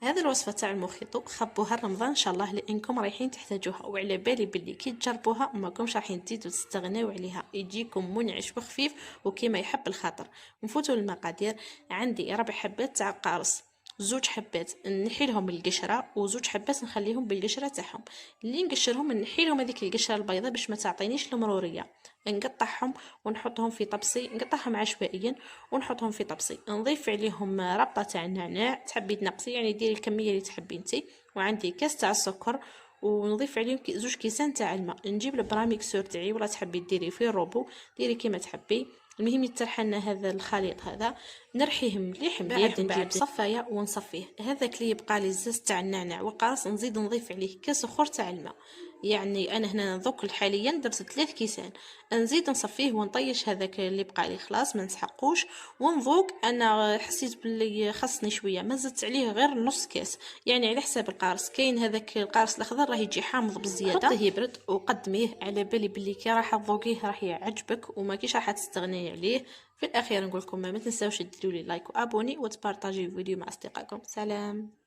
هذه الوصفه تاع المخيطو خبوها رمضان ان شاء الله لانكم رايحين تحتاجوها، وعلى بالي باللي كي تجربوها ماكمش رايحين تزيدوا تستغناو عليها، يجيكم منعش وخفيف وكيما يحب الخاطر. نفوتوا للمقادير. عندي 4 حبات تاع قارص، 2 حبات نحي لهم القشره و2 حبات نخليهم بالقشره تاعهم. اللي نقشرهم نحي لهم هذيك القشره البيضاء باش ما تعطينيش المروريه. نقطعهم ونحطهم في طبسي، نقطعهم عشوائيا ونحطهم في طبسي. نضيف عليهم ربطه تاع النعناع، تحبي تنقصي يعني ديري الكميه اللي تحبي نتي. وعندي كاس تاع السكر، ونضيف عليهم 2 كيسان تاع الماء. نجيب البراميكسور تاعي ولا تحبي ديري في الروبو، ديري كيما تحبي. المهم يترحلنا هذا الخليط هذا، نرحيه مليح مليح. نجيب صفايه ونصفيه. هذاك اللي يبقى لي الزاز تاع النعناع والقرص نزيد نضيف عليه كاس اخر تاع الماء. يعني انا هنا دوك حاليا درت 3 كيسان. نزيد نصفيه ونطيش هذاك اللي بقى لي خلاص ما نسحقوش. ونذوق انا حسيت باللي خصني شويه، ما زدت عليه غير نص كاس، يعني على حساب القارص. كاين هذاك القارص الاخضر راه يجي حامض بزياده، حطيه يبرد وقدميه على بالي باللي كي راح تذوقيه راح يعجبك وما كيش راح تستغني عليه. في الاخير نقول لكم ما تنساوش ديروا لي لايك وابوني وتبارطاجيو الفيديو مع اصدقائكم. سلام.